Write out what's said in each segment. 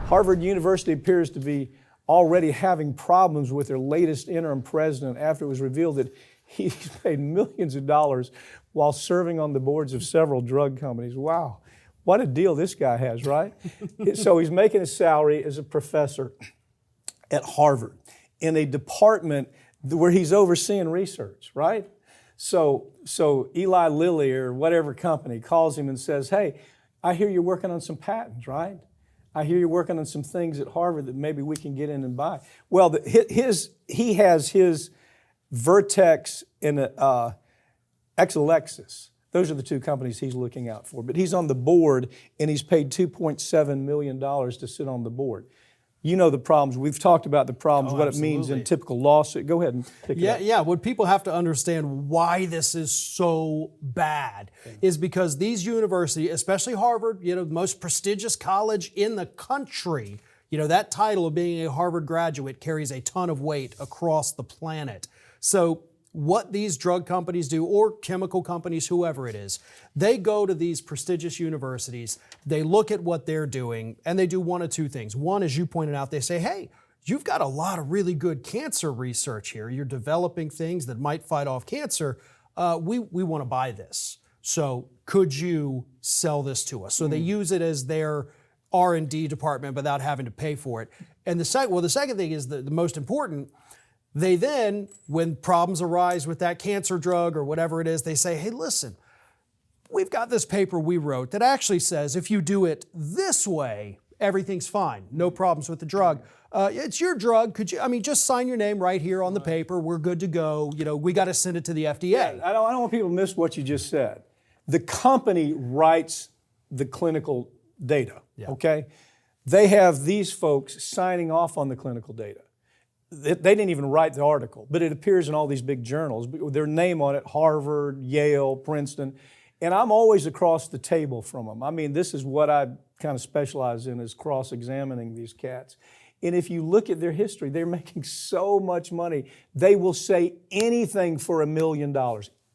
Harvard University appears to be already having problems with their latest interim president after it was revealed that he's paid millions of dollars while serving on the boards of several drug companies. Wow, what a deal this guy has, right? So he's making a salary as a professor at Harvard in a department where he's overseeing research, right? So Eli Lilly or whatever company calls him and says, hey, I hear you're working on some patents, right? I hear you're working on some things at Harvard that maybe we can get in and buy. Well, he has his Vertex and Exelixis. Those are the two companies he's looking out for. But he's on the board, and he's paid $2.7 million to sit on the board. You know the problems. We've talked about the problems, what absolutely. It means in typical lawsuit. Go ahead and pick it up. Yeah, what people have to understand why this is so bad is because these universities, especially Harvard, the most prestigious college in the country, that title of being a Harvard graduate carries a ton of weight across the planet. So what these drug companies do, or chemical companies, whoever it is, they go to these prestigious universities, they look at what they're doing, and they do one of two things. One, as you pointed out, they say, hey, you've got a lot of really good cancer research here. You're developing things that might fight off cancer. We want to buy this. So could you sell this to us? So they use it as their R&D department without having to pay for it. And the second thing is the most important. They then, when problems arise with that cancer drug or whatever it is, they say, hey, listen, we've got this paper we wrote that actually says if you do it this way, everything's fine. No problems with the drug. It's your drug. Could you, just sign your name right here on the paper. We're good to go. We got to send it to the FDA. Yeah, I don't want people to miss what you just said. The company writes the clinical data, okay? They have these folks signing off on the clinical data. They didn't even write the article, but it appears in all these big journals. Their name on it, Harvard, Yale, Princeton, and I'm always across the table from them. This is what I kind of specialize in, is cross-examining these cats. And if you look at their history, they're making so much money. They will say anything for $1 million,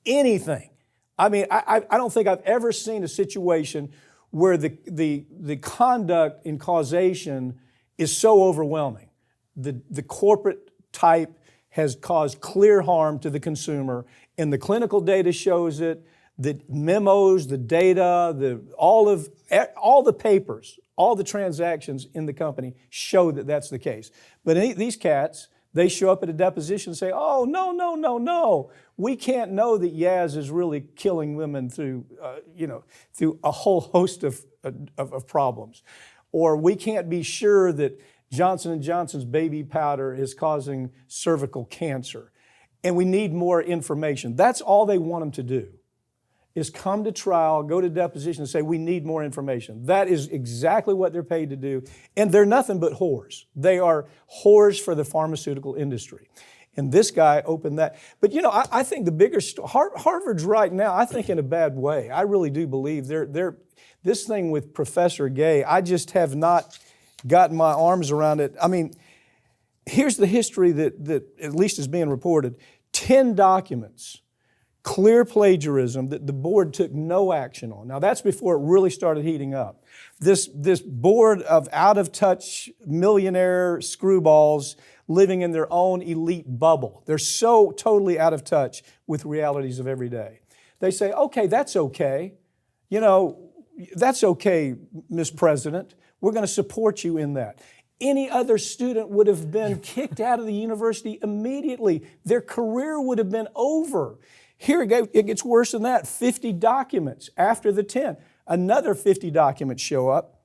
anything. I don't think I've ever seen a situation where the conduct and causation is so overwhelming. The corporate type has caused clear harm to the consumer, and the clinical data shows it. The memos, the data, all the papers, all the transactions in the company show that that's the case. But these cats, they show up at a deposition and say, oh, no. We can't know that Yaz is really killing women through a whole host of problems. Or we can't be sure that Johnson & Johnson's baby powder is causing cervical cancer. And we need more information. That's all they want them to do, is come to trial, go to deposition and say, we need more information. That is exactly what they're paid to do. And they're nothing but whores. They are whores for the pharmaceutical industry. And this guy opened that. But I think the bigger story, Harvard's right now, I think in a bad way. I really do believe this thing with Professor Gay, I just have not gotten my arms around it. Here's the history that at least is being reported. 10 documents, clear plagiarism that the board took no action on. Now that's before it really started heating up. This board of out-of-touch millionaire screwballs living in their own elite bubble. They're so totally out of touch with realities of every day. They say, okay, that's okay. That's okay, Ms. President. We're going to support you in that. Any other student would have been kicked out of the university immediately. Their career would have been over. Here it gets worse than that. 50 documents after the 10. Another 50 documents show up.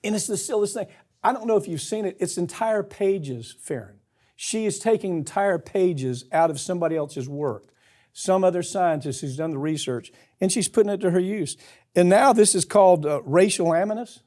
And it's the silliest thing. I don't know if you've seen it. It's entire pages, Farron. She is taking entire pages out of somebody else's work. Some other scientist who's done the research, and she's putting it to her use. And now this is called racial animus.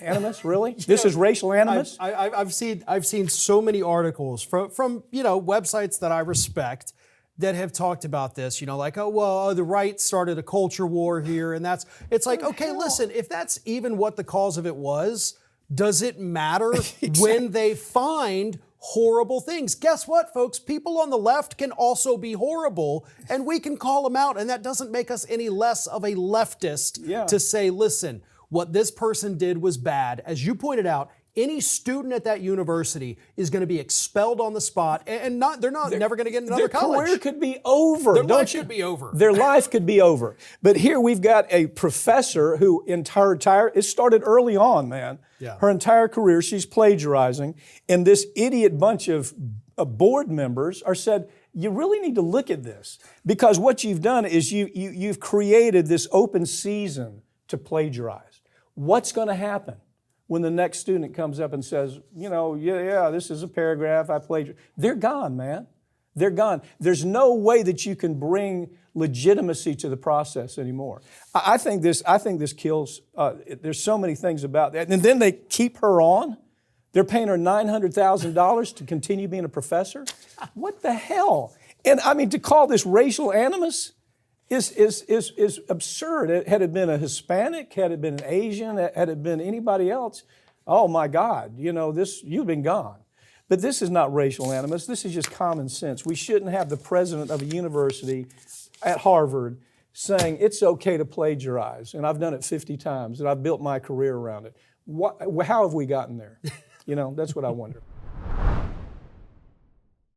Animus, really? This is racial animus? I've seen so many articles from websites that I respect that have talked about this, the right started a culture war here, and it's like, okay, listen, if that's even what the cause of it was, does it matter when they find horrible things? Guess what, folks? People on the left can also be horrible, and we can call them out, and that doesn't make us any less of a leftist to say, listen, what this person did was bad. As you pointed out, any student at that university is going to be expelled on the spot, and they're never going to get another their college. career could be over. Their don't life you? could be over. Their life could be over. But here we've got a professor who it started early on, man. Yeah. Her entire career, she's plagiarizing, and this idiot bunch of board members are said, you really need to look at this, because what you've done is you've created this open season to plagiarize. What's going to happen when the next student comes up and says, yeah, this is a paragraph I plagiarized? They're gone, man. They're gone. There's no way that you can bring legitimacy to the process anymore. I think this kills. There's so many things about that, and then they keep her on. They're paying her $900,000 to continue being a professor. What the hell? And I mean, to call this racial animus is absurd. Had it been a Hispanic, had it been an Asian, had it been anybody else, oh my God, you've been gone. But this is not racial animus. This is just common sense. We shouldn't have the president of a university at Harvard saying it's okay to plagiarize, and I've done it 50 times, and I've built my career around it. How have we gotten there? That's what I wonder.